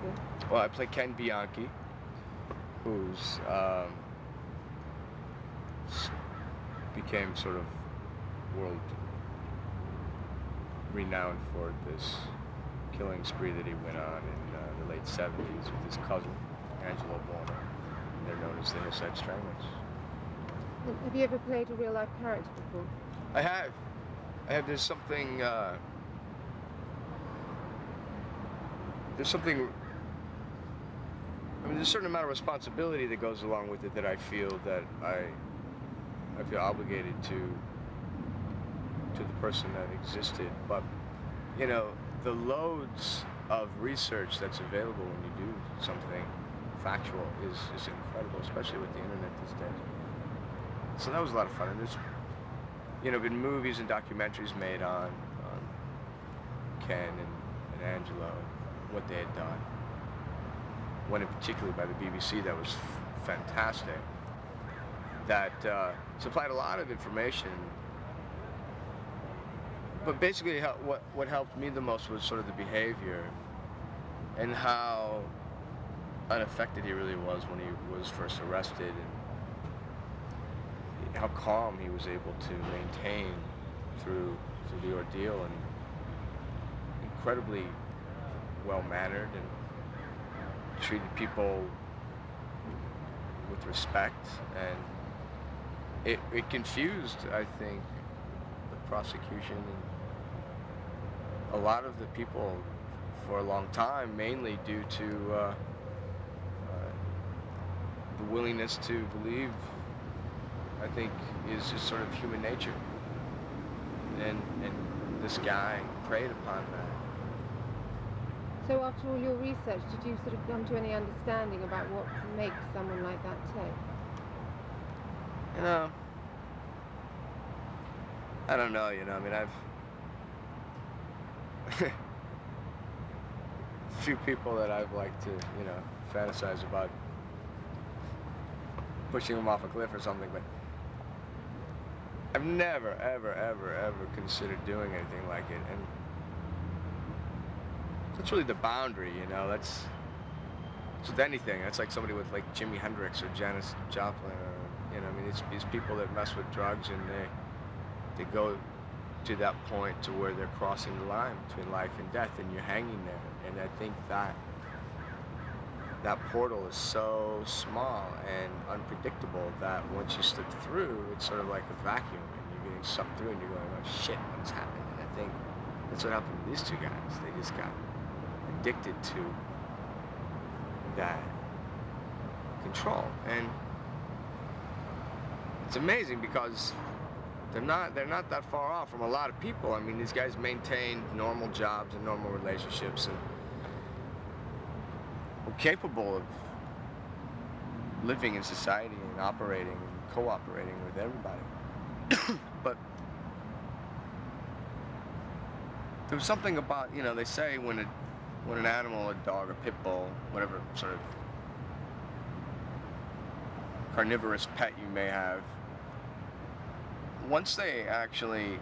people? Well, I play Ken Bianchi, who's became sort of world renowned for this killing spree that he went on in the late 70s with his cousin, Angelo Buono. They're known as the Hillside Stranglers. Have you ever played a real-life character before? I have. There's something, I mean, there's a certain amount of responsibility that goes along with it that I feel I feel obligated to the person that existed. But, you know, the loads of research that's available when you do something factual is incredible, especially with the internet these days. So that was a lot of fun. And there's, you know, been movies and documentaries made on Ken and Angelo, what they had done. One in particular by the BBC that was fantastic, that supplied a lot of information. But basically what helped me the most was sort of the behavior and how unaffected he really was when he was first arrested, and how calm he was able to maintain through the ordeal, and incredibly well-mannered and treated people with respect. And it confused, I think, the prosecution and a lot of the people for a long time, mainly due to the willingness to believe, I think, is just sort of human nature. And this guy preyed upon that. So after all your research, did you sort of come to any understanding about what makes someone like that tick? You know, I don't know, you know, I mean, I've few people that I've liked to, you know, fantasize about pushing them off a cliff or something, but I've never, ever considered doing anything like it. And that's really the boundary, you know. That's with anything. That's like somebody with like Jimi Hendrix or Janis Joplin, or, you know, I mean, it's these people that mess with drugs and they go to that point to where they're crossing the line between life and death, and you're hanging there. And I think that portal is so small and unpredictable that once you slip through, it's sort of like a vacuum, and you're getting sucked through, and you're going, oh shit, what's happening? And I think that's what happened to these two guys. They just got addicted to that control. And it's amazing because they're not that far off from a lot of people. I mean, these guys maintained normal jobs and normal relationships and were capable of living in society and operating and cooperating with everybody. But there was something about, you know, they say when an animal, a dog, a pit bull, whatever sort of carnivorous pet you may have, once they actually,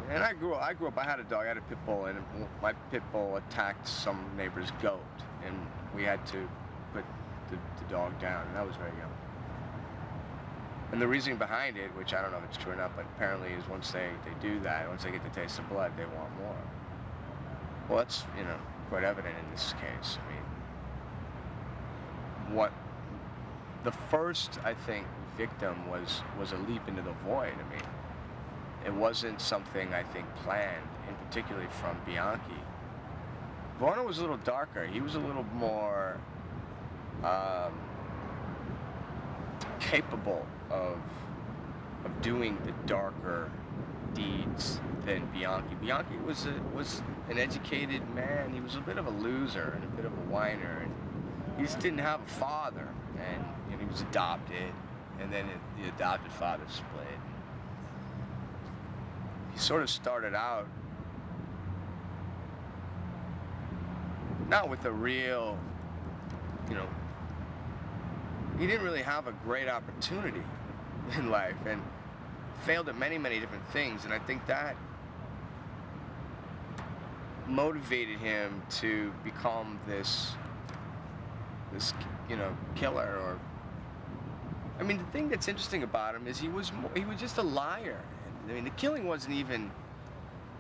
and I grew up, I had a dog, I had a pit bull, and my pit bull attacked some neighbor's goat, and we had to put the dog down, and I was very young. And the reasoning behind it, which I don't know if it's true or not, but apparently is once they do that, once they get the taste of blood, they want more. Well, that's, you know, quite evident in this case. I mean, the first, I think, victim was a leap into the void. I mean, it wasn't something, I think, planned, and particularly from Bianchi. Buono was a little darker. He was a little more capable of doing the darker deeds than Bianchi. Bianchi was an educated man. He was a bit of a loser and a bit of a whiner, and he just didn't have a father, and, you know, he was adopted, and then the adopted father split. He sort of started out not with a real, you know, he didn't really have a great opportunity in life, and failed at many different things. And I think that motivated him to become this, killer. Or, I mean, the thing that's interesting about him is he was just a liar. I mean, the killing wasn't even.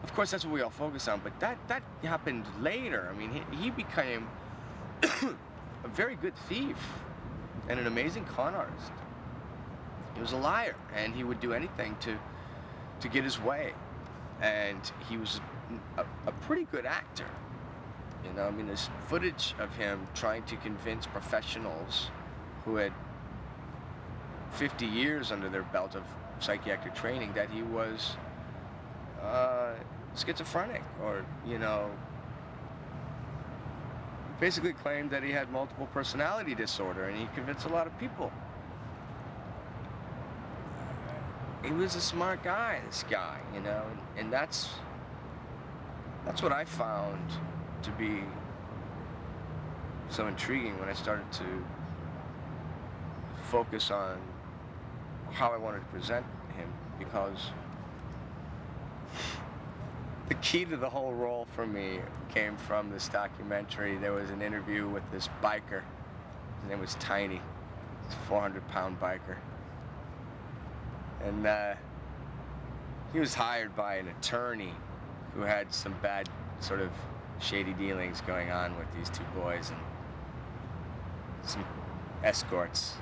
Of course, that's what we all focus on, but that happened later. I mean, he became a very good thief and an amazing con artist. He was a liar, and he would do anything to get his way. And he was a pretty good actor. You know, I mean, there's footage of him trying to convince professionals who had 50 years under their belt of psychiatric training that he was schizophrenic, or, basically claimed that he had multiple personality disorder, and he convinced a lot of people. He was a smart guy, this guy, and that's what I found to be so intriguing when I started to focus on how I wanted to present him, because the key to the whole role for me came from this documentary. There was an interview with this biker. His name was Tiny. He's a 400-pound biker. And he was hired by an attorney who had some bad, sort of shady dealings going on with these two boys and some escorts.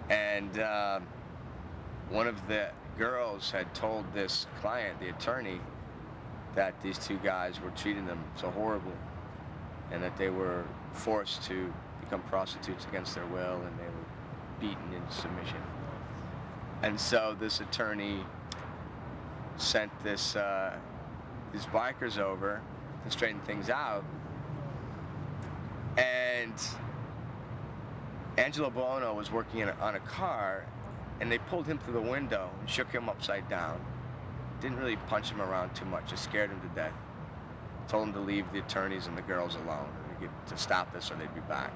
And one of the girls had told this client, the attorney, that these two guys were treating them so horribly, and that they were forced to become prostitutes against their will, and they were beaten into submission. And so this attorney sent these bikers over to straighten things out, and Angelo Buono was working on a car, and they pulled him through the window and shook him upside down. Didn't really punch him around too much, just scared him to death. Told him to leave the attorneys and the girls alone, to stop this or they'd be back.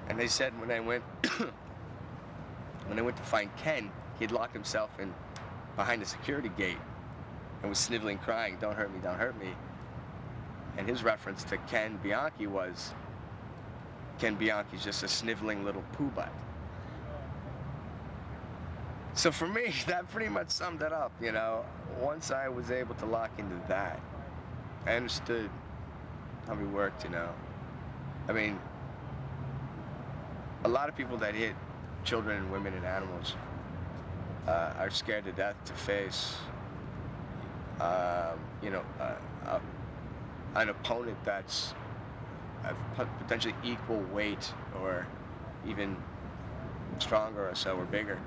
And they said when they went to find Ken, he'd locked himself in behind a security gate and was sniveling, crying, "Don't hurt me, don't hurt me." And his reference to Ken Bianchi was, Ken Bianchi's just a sniveling little poo butt. So for me, that pretty much summed it up, Once I was able to lock into that, I understood how he worked, I mean, a lot of people that hit children and women and animals are scared to death to face, an opponent that's of potentially equal weight or even stronger or so, or bigger.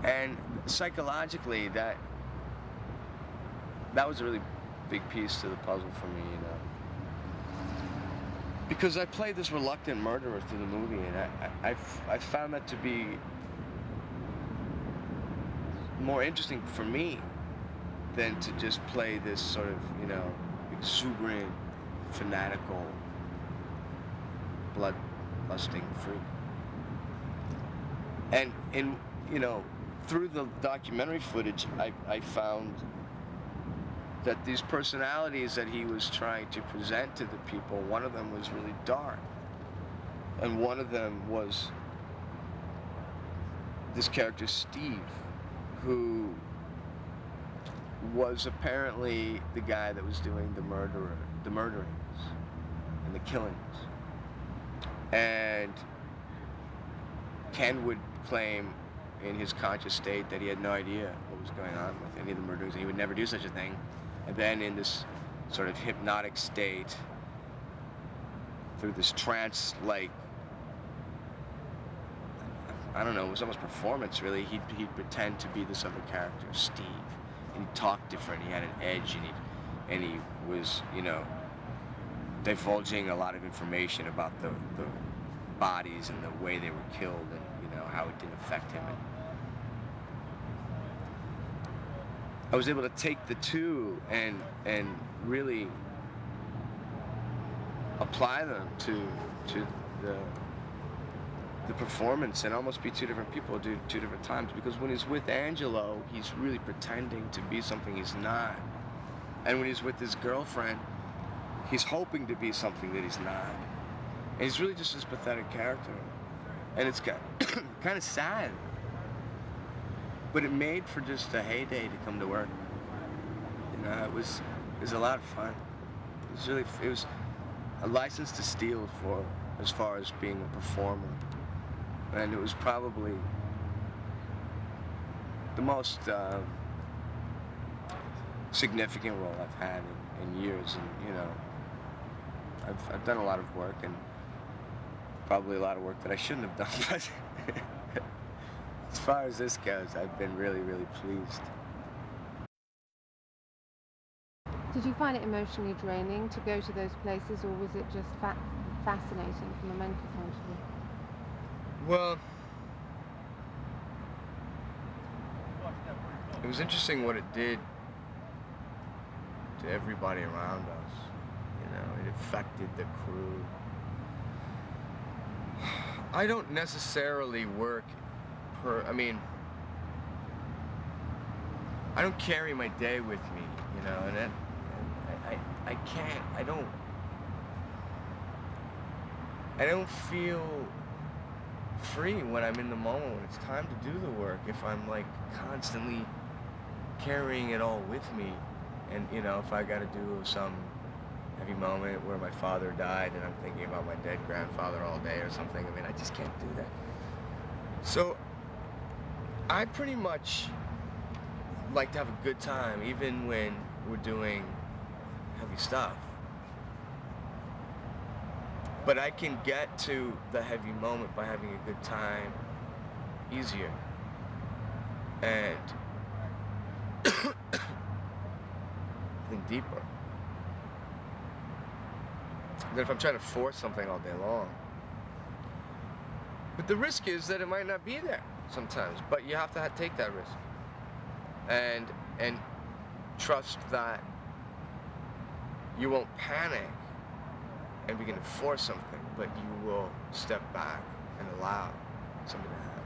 And psychologically, that was a really big piece to the puzzle for me, because I played this reluctant murderer through the movie, and I found that to be more interesting for me than to just play this sort of, exuberant, fanatical, blood-lusting freak. And through the documentary footage, I found that these personalities that he was trying to present to the people, one of them was really dark. And one of them was this character, Steve, who was apparently the guy that was doing the murderings and the killings. And Ken would claim in his conscious state that he had no idea what was going on with any of the murderings, and he would never do such a thing. And then in this sort of hypnotic state, through this trance-like, I don't know, it was almost performance, really, he'd pretend to be this other character, Steve. And he'd talk different, he had an edge, and he was, divulging a lot of information about the bodies and the way they were killed, and how it didn't affect him. And I was able to take the two and really apply them to the performance, and almost be two different people do two different times. Because when he's with Angelo, he's really pretending to be something he's not. And when he's with his girlfriend, he's hoping to be something that he's not. And he's really just this pathetic character. And it's kind of sad. But it made for just a heyday to come to work. You know, it was a lot of fun. It was a license to steal for as far as being a performer. And it was probably the most significant role I've had in years. And, you know, I've done a lot of work, and probably a lot of work that I shouldn't have done. But as far as this goes, I've been really, really pleased. Did you find it emotionally draining to go to those places, or was it just fascinating from a mental point of view? Well, it was interesting what it did to everybody around us. You know, it affected the crew. I don't necessarily work I don't carry my day with me, you know, and I can't, I don't feel free when I'm in the moment, when it's time to do the work, if I'm like constantly carrying it all with me. And, you know, if I got to do some heavy moment where my father died and I'm thinking about my dead grandfather all day or something, I mean, I just can't do that. So I pretty much like to have a good time, even when we're doing heavy stuff. But I can get to the heavy moment by having a good time easier. And think deeper than if I'm trying to force something all day long. But the risk is that it might not be there sometimes, but you have to take that risk and trust that you won't panic and begin to force something, but you will step back and allow something to happen.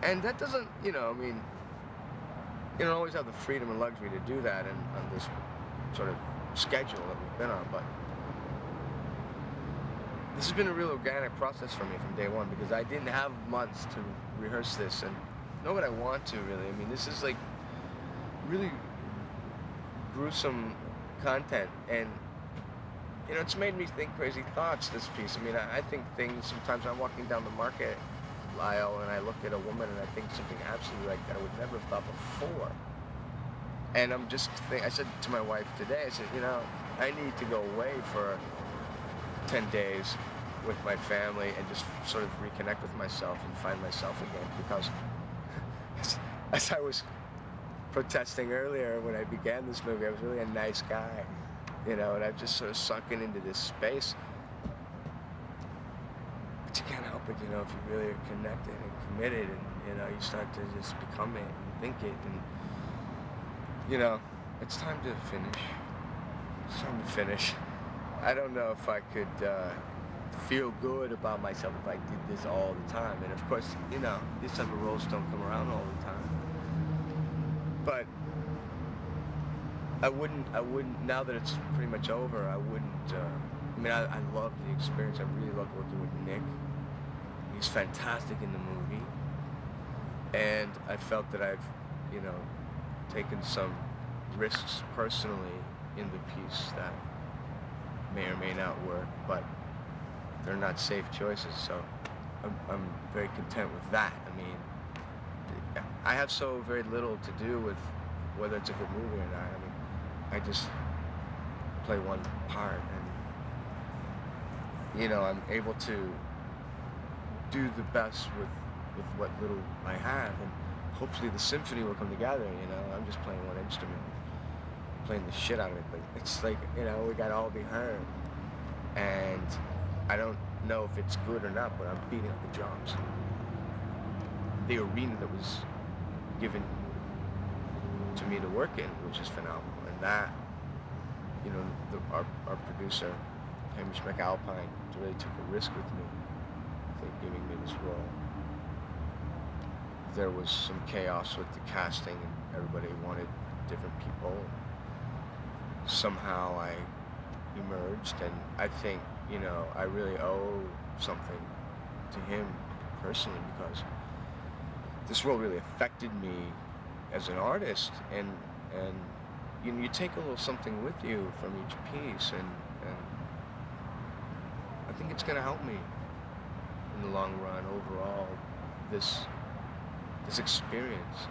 And that doesn't, you know, I mean, you don't always have the freedom and luxury to do that on this sort of schedule that we've been on, but this has been a real organic process for me from day one, because I didn't have months to rehearse this and know what I want to, really. I mean, this is like really gruesome content, and you know, it's made me think crazy thoughts, this piece. I mean, I think things, sometimes I'm walking down the market aisle and I look at a woman and I think something absolutely like that I would never have thought before. And I'm just I said to my wife today, I said, you know, I need to go away for 10 days with my family and just sort of reconnect with myself and find myself again, because as I was protesting earlier when I began this movie, I was really a nice guy, you know, and I've just sort of sunken into this space. But you can't help it, you know, if you really are connected and committed, and, you know, you start to just become it and think it, and, you know, it's time to finish. It's time to finish. I don't know if I could feel good about myself if I did this all the time. And of course, you know, these type of roles don't come around all the time. But I wouldn't, now that it's pretty much over, I wouldn't, I mean, I love the experience. I really loved working with Nick. He's fantastic in the movie. And I felt that I've, you know, taken some risks personally in the piece that may or may not work, but they're not safe choices, so I'm very content with that. I mean, I have so very little to do with whether it's a good movie or not. I mean, I just play one part, and, you know, I'm able to do the best with what little I have, and hopefully the symphony will come together, you know. I'm just playing one instrument, playing the shit out of it, but it's like, you know, we gotta all be heard. And I don't know if it's good or not, but I'm beating up the drums. The arena that was given to me to work in, which is phenomenal. And that, you know, our producer, Hamish McAlpine, really took a risk with me, I think, giving me this role. There was some chaos with the casting, and everybody wanted different people. somehow I emerged, and I think, I really owe something to him personally, because this role really affected me as an artist, and you take a little something with you from each piece, and I think it's going to help me in the long run overall, this experience.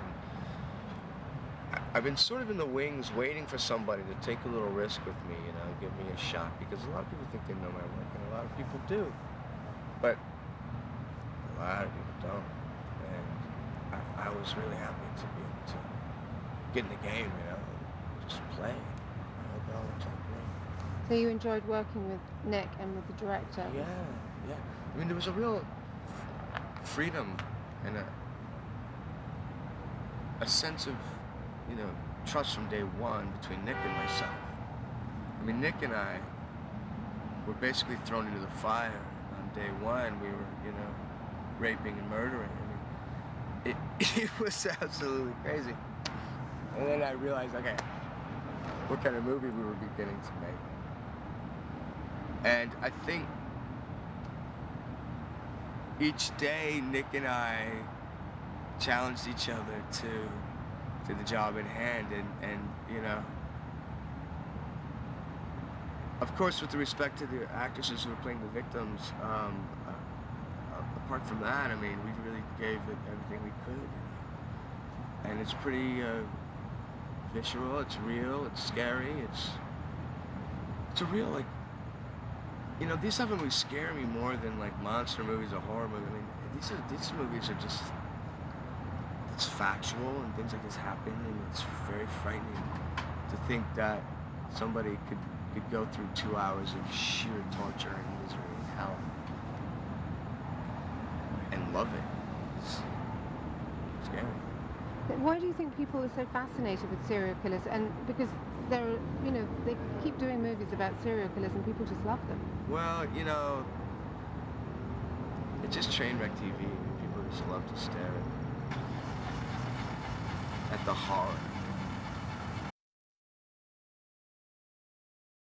And I've been sort of in the wings waiting for somebody to take a little risk with me, give me a shot, because a lot of people think they know my work, and a lot of people do, but a lot of people don't. And I was really happy to be able to get in the game, just play. I hope it all works out great. So you enjoyed working with Nick and with the director? Yeah. I mean, there was a real freedom and a sense of, trust from day one between Nick and myself. I mean, Nick and I were basically thrown into the fire on day one. We were, raping and murdering. I mean, it was absolutely crazy. And then I realized, okay, what kind of movie we were beginning to make. And I think each day, Nick and I challenged each other to the job at hand, and of course, with the respect to the actresses who were playing the victims, apart from that, I mean, we really gave it everything we could, and it's pretty visceral, it's real, it's scary, it's a real, like, these type of movies scare me more than like monster movies or horror movies. I mean, these movies are just, it's factual, and things like this happen, and it's very frightening to think that somebody could go through 2 hours of sheer torture and misery and hell and love it. It's scary. Why do you think people are so fascinated with serial killers? And because they keep doing movies about serial killers and people just love them. Well, it's just train wreck TV. People just love to stare at the horror.